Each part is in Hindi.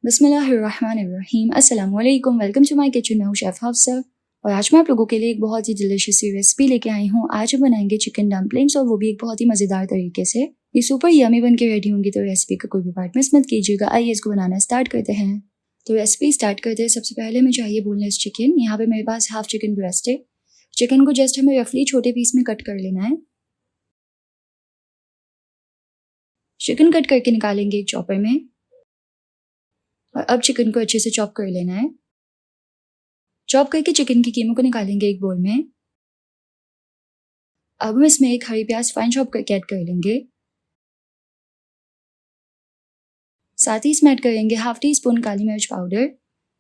बिस्मिल्लाहिर्रहमानिर्रहीम। अस्सलामुअलैकुम। Welcome to my kitchen. मैं हूँ शेफ़ हफ्सा और आज मैं आप लोगों के लिए एक बहुत ही डिलीशियस सी रेसिपी लेके आई हूँ। आज हम बनाएंगे चिकन डम्पलिंग्स और वो भी एक बहुत ही मज़ेदार तरीके से। ये सुपर यमी बन के रेडी होंगी, तो रेसिपी का कोई भी पार्ट मिस मत कीजिएगा। आइए इसको बनाना स्टार्ट करते हैं। तो रेसिपी स्टार्ट करते हैं। सबसे पहले हमें चाहिए बोनलेस चिकन। यहाँ पे मेरे पास हाफ चिकन ब्रेस्ट है। चिकन को जस्ट हमें रफली छोटे पीस में कट कर लेना है। चिकन कट करके निकालेंगे एक चॉपर में और अब चिकन को अच्छे से चॉप कर लेना है। चॉप करके चिकन की कीमों को निकालेंगे एक बोल में। अब हम इसमें एक हरी प्याज फाइन चॉप करके ऐड कर लेंगे। साथ ही इसमें ऐड करेंगे हाफ टी स्पून काली मिर्च powder,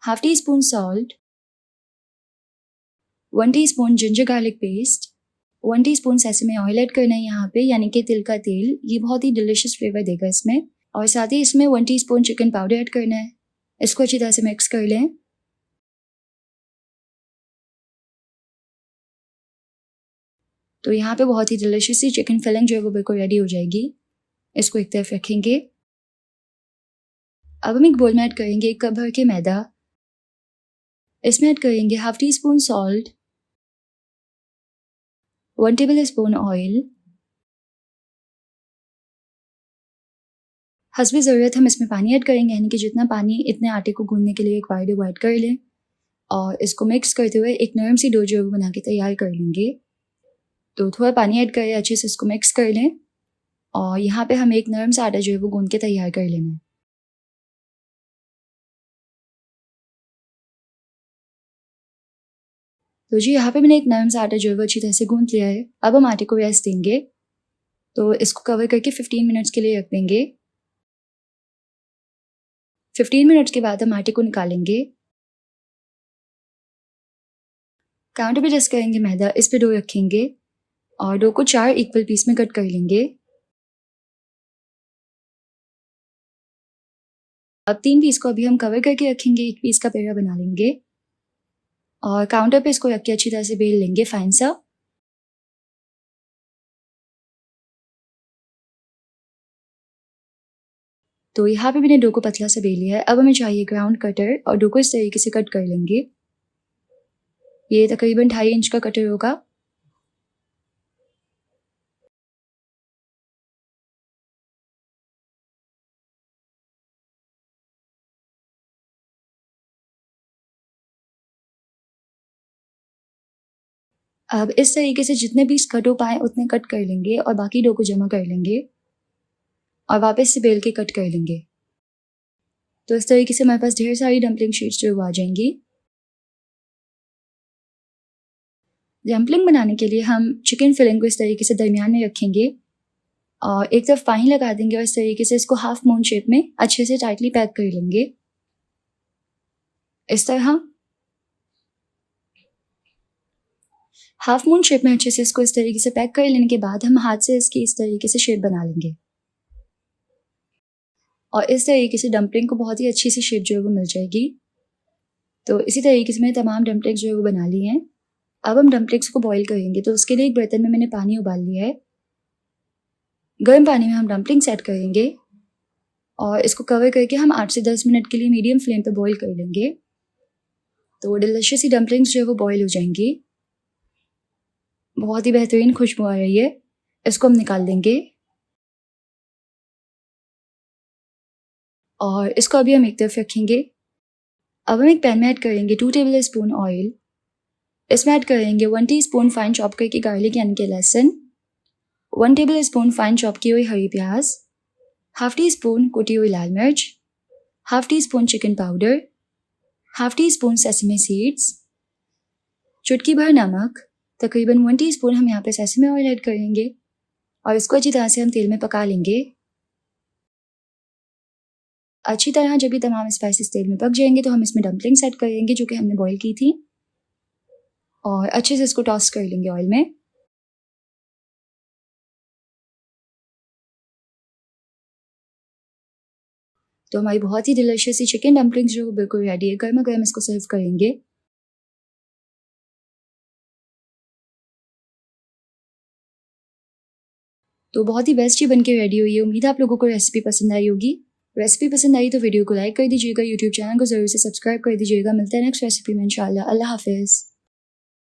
half teaspoon salt, 1 teaspoon ginger garlic paste, 1 teaspoon sesame oil add करना है यहाँ पे, यानी कि तिल का तेल। ये बहुत ही डिलिशियस फ्लेवर देगा इसमें। और साथ ही इसमें 1 टीस्पून चिकन पाउडर ऐड करना है। इसको अच्छी तरह से मिक्स कर लें। तो यहाँ पे बहुत ही डिलिशियस सी चिकन फिलिंग जो है वो बिल्कुल रेडी हो जाएगी। इसको एक तरफ रखेंगे। अब हम एक बोल में ऐड करेंगे 1 कप भर के मैदा। इसमें ऐड करेंगे half teaspoon salt, 1 tablespoon oil. हस्बे ज़रूरत हम इसमें पानी ऐड करेंगे, यानी कि जितना पानी इतने आटे को गूंदने के लिए रिक्वायर्ड है वो ऐड कर लें। और इसको मिक्स करते हुए एक नरम सी डो जो है वो बना के तैयार कर लेंगे। तो थोड़ा पानी ऐड करें, अच्छे से इसको मिक्स कर लें। और यहाँ पे हमें एक नरम सा आटा जो है वो गूंद के तैयार कर लेना है। तो जी यहाँ पे मैंने एक नरम सा आटा जो है वो अच्छी तरह से गूंद लिया है। अब हम आटे को रेस्ट देंगे। तो इसको कवर करके 15 मिनट्स के लिए रख देंगे। 15 मिनट्स के बाद हम आटे को निकालेंगे। काउंटर पे जस्ट करेंगे मैदा, इस पे डो रखेंगे और डो को 4 इक्वल पीस में कट कर लेंगे। अब 3 पीस को अभी हम कवर करके रखेंगे, एक पीस का पेड़ा बना लेंगे और काउंटर पे इसको रख के अच्छी तरह से बेल लेंगे फाइन सा। तो यहाँ पे मैंने डो को पतला सा बेल लिया है। अब हमें चाहिए ग्राउंड कटर और डो को इस तरीके से कट कर लेंगे। ये तकरीबन 2.5 इंच का कटर होगा। अब इस तरीके से जितने पीस कट हो पाए उतने कट कर लेंगे और बाकी डो को जमा कर लेंगे और वापस से बेल के कट कर लेंगे। तो इस तरीके से हमारे पास ढेर सारी डम्पलिंग शीट्स जो आ जाएंगी। डम्पलिंग बनाने के लिए हम चिकन फिलिंग को इस तरीके से दरमियान में रखेंगे और एक तरफ पानी लगा देंगे और इस तरीके से इसको हाफ मून शेप में अच्छे से टाइटली पैक कर लेंगे। इस तरह हाफ मून शेप में अच्छे से इसको इस तरीके से पैक कर लेने के बाद हम हाथ से इसकी इस तरीके से शेप बना लेंगे और इस तरीके से डम्पलिंग को बहुत ही अच्छी सी शेप जो है वो मिल जाएगी। तो इसी तरीके से मैंने तमाम डम्पलिंग्स जो है वो बना ली हैं। अब हम डम्पलिंग्स को बॉईल करेंगे। तो उसके लिए एक बर्तन में मैंने पानी उबाल लिया है। गर्म पानी में हम डम्पलिंग्स ऐड करेंगे और इसको कवर करके हम 8 से 10 मिनट के लिए मीडियम फ्लेम पे बॉईल कर लेंगे। तो डिलिशियस सी डम्पलिंग्स जो है वो बॉईल हो जाएंगी। बहुत ही बेहतरीन खुशबू आ रही है। इसको हम निकाल देंगे और इसको अभी हम एक तरफ रखेंगे। अब हम एक पैन में ऐड करेंगे 2 टेबल स्पून ऑयल। इसमें ऐड करेंगे 1 टीस्पून फाइन चॉप करके गार्लिक यानी कि लहसुन, 1 टेबल स्पून फाइन चॉप की हुई हरी प्याज, हाफ टी स्पून कुटी हुई लाल मिर्च, half tea spoon chicken powder, half tea spoon sesame seeds, चुटकी भर नमक, तकरीबन 1 टीस्पून हम यहाँ पे सेसमे ऑयल ऐड करेंगे और इसको अच्छी तरह से हम तेल में पका लेंगे। अच्छी तरह जब ये तमाम स्पाइसेस तेल में पक जाएंगे तो हम इसमें डम्पलिंग्स ऐड करेंगे जो कि हमने बॉईल की थी और अच्छे से इसको टॉस कर लेंगे ऑयल में। तो हमारी बहुत ही डिलिशियस सी चिकन डम्पलिंग्स जो बिल्कुल रेडी है। गर्मा गर्म इसको सर्व करेंगे। तो बहुत ही बेस्ट ही बन के रेडी हुई है। उम्मीद है आप लोगों को रेसिपी पसंद आई होगी। रेसिपी पसंद आई तो वीडियो को लाइक कर दीजिएगा, यूट्यूब चैनल को ज़रूर से सब्सक्राइब कर दीजिएगा। मिलते हैं नेक्स्ट रेसिपी में इंशाल्लाह। अल्लाह हाफिज़।